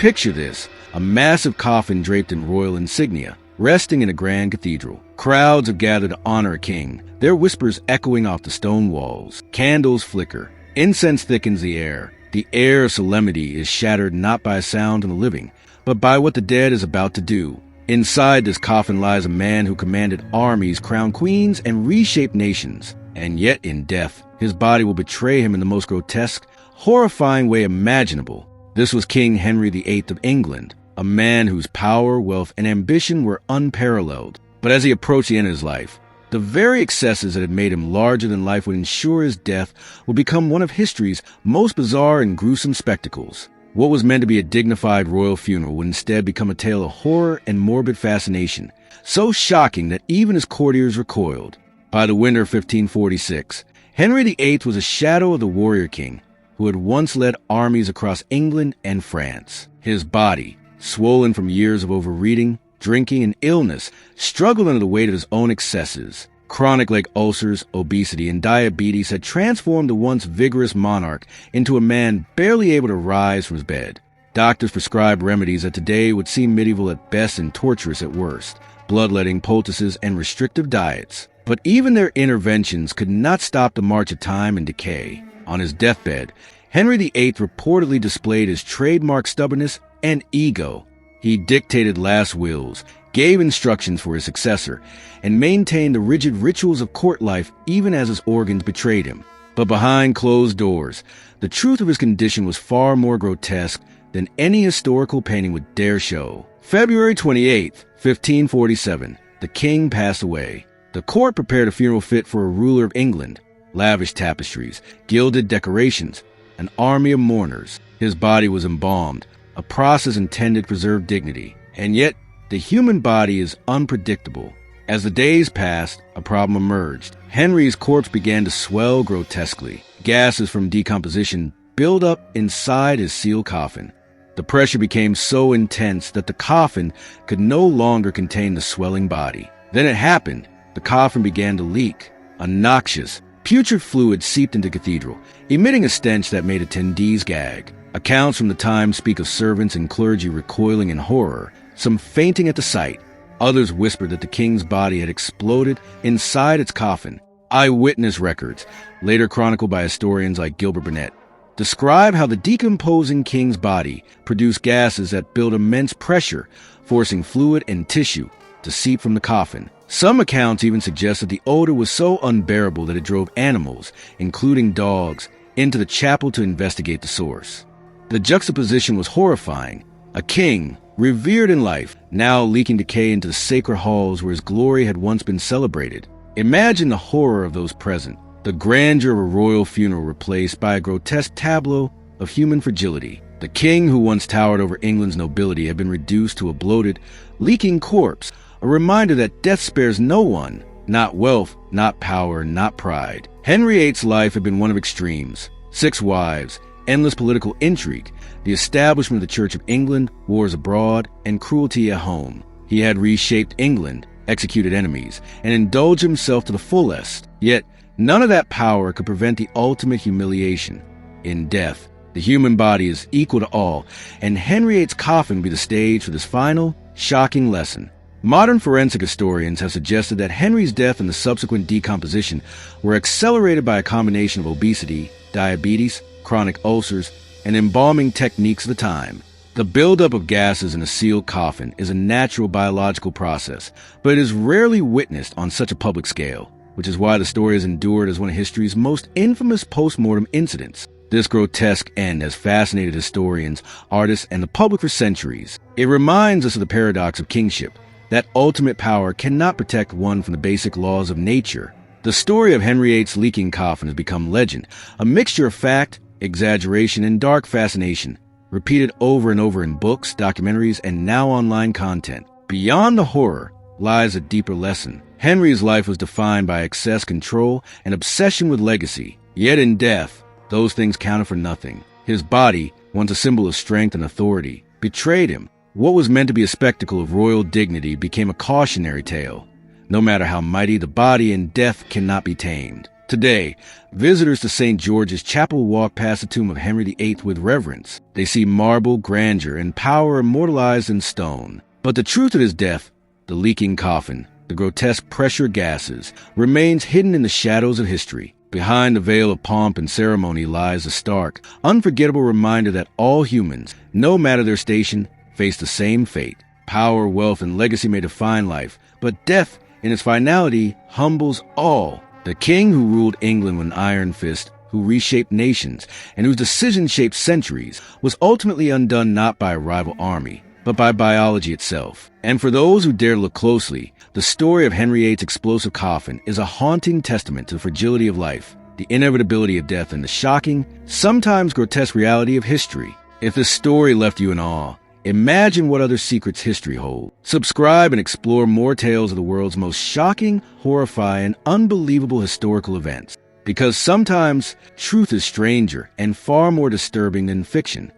Picture this, a massive coffin draped in royal insignia, resting in a grand cathedral. Crowds have gathered to honor a king, their whispers echoing off the stone walls. Candles flicker. Incense thickens the air. The air of solemnity is shattered not by a sound in the living, but by what the dead is about to do. Inside this coffin lies a man who commanded armies, crowned queens, and reshaped nations. And yet in death, his body will betray him in the most grotesque, horrifying way imaginable. This was King Henry VIII of England, a man whose power, wealth, and ambition were unparalleled. But as he approached the end of his life, the very excesses that had made him larger than life would ensure his death would become one of history's most bizarre and gruesome spectacles. What was meant to be a dignified royal funeral would instead become a tale of horror and morbid fascination, so shocking that even his courtiers recoiled. By the winter of 1546, Henry VIII was a shadow of the warrior king who had once led armies across England and France. His body, swollen from years of overeating, drinking, and illness, struggled under the weight of his own excesses. Chronic leg ulcers, obesity, and diabetes had transformed the once vigorous monarch into a man barely able to rise from his bed. Doctors prescribed remedies that today would seem medieval at best and torturous at worst: bloodletting poultices and restrictive diets. But even their interventions could not stop the march of time and decay. On his deathbed, Henry VIII reportedly displayed his trademark stubbornness and ego. He dictated last wills, gave instructions for his successor, and maintained the rigid rituals of court life even as his organs betrayed him. But behind closed doors, the truth of his condition was far more grotesque than any historical painting would dare show. February 28, 1547, the king passed away. The court prepared a funeral fit for a ruler of England: lavish tapestries, gilded decorations, an army of mourners. His body was embalmed, a process intended to preserve dignity. And yet, the human body is unpredictable. As the days passed, a problem emerged. Henry's corpse began to swell grotesquely. Gases from decomposition built up inside his sealed coffin. The pressure became so intense that the coffin could no longer contain the swelling body. Then it happened. The coffin began to leak. A noxious, putrid fluid seeped into the cathedral, emitting a stench that made attendees gag. Accounts from the time speak of servants and clergy recoiling in horror, some fainting at the sight. Others whispered that the king's body had exploded inside its coffin. Eyewitness records, later chronicled by historians like Gilbert Burnet, describe how the decomposing king's body produced gases that built immense pressure, forcing fluid and tissue to seep from the coffin. Some accounts even suggest that the odor was so unbearable that it drove animals, including dogs, into the chapel to investigate the source. The juxtaposition was horrifying. A king, revered in life, now leaking decay into the sacred halls where his glory had once been celebrated. Imagine the horror of those present, the grandeur of a royal funeral replaced by a grotesque tableau of human fragility. The king who once towered over England's nobility had been reduced to a bloated, leaking corpse, a reminder that death spares no one, not wealth, not power, not pride. Henry VIII's life had been one of extremes: 6 wives, endless political intrigue, the establishment of the Church of England, wars abroad, and cruelty at home. He had reshaped England, executed enemies, and indulged himself to the fullest. Yet, none of that power could prevent the ultimate humiliation. In death, the human body is equal to all, and Henry VIII's coffin will be the stage for this final, shocking lesson. Modern forensic historians have suggested that Henry's death and the subsequent decomposition were accelerated by a combination of obesity, diabetes, chronic ulcers, and embalming techniques of the time. The buildup of gases in a sealed coffin is a natural biological process, but it is rarely witnessed on such a public scale, which is why the story has endured as one of history's most infamous post-mortem incidents. This grotesque end has fascinated historians, artists, and the public for centuries. It reminds us of the paradox of kingship, that ultimate power cannot protect one from the basic laws of nature. The story of Henry VIII's leaking coffin has become legend, a mixture of fact, exaggeration, and dark fascination, repeated over and over in books, documentaries, and now online content. Beyond the horror lies a deeper lesson. Henry's life was defined by excess, control, and obsession with legacy. Yet in death, those things counted for nothing. His body, once a symbol of strength and authority, betrayed him. What was meant to be a spectacle of royal dignity became a cautionary tale. No matter how mighty the body, and death cannot be tamed. Today, visitors to St. George's Chapel walk past the tomb of Henry VIII with reverence. They see marble, grandeur, and power immortalized in stone. But the truth of his death, the leaking coffin, the grotesque pressure gases, remains hidden in the shadows of history. Behind the veil of pomp and ceremony lies a stark, unforgettable reminder that all humans, no matter their station, face the same fate. Power, wealth, and legacy may define life, but death, in its finality, humbles all. The king who ruled England with an iron fist, who reshaped nations, and whose decisions shaped centuries, was ultimately undone not by a rival army, but by biology itself. And for those who dare look closely, the story of Henry VIII's explosive coffin is a haunting testament to the fragility of life, the inevitability of death, and the shocking, sometimes grotesque reality of history. If this story left you in awe, imagine what other secrets history holds. Subscribe and explore more tales of the world's most shocking, horrifying, unbelievable historical events. Because sometimes truth is stranger and far more disturbing than fiction.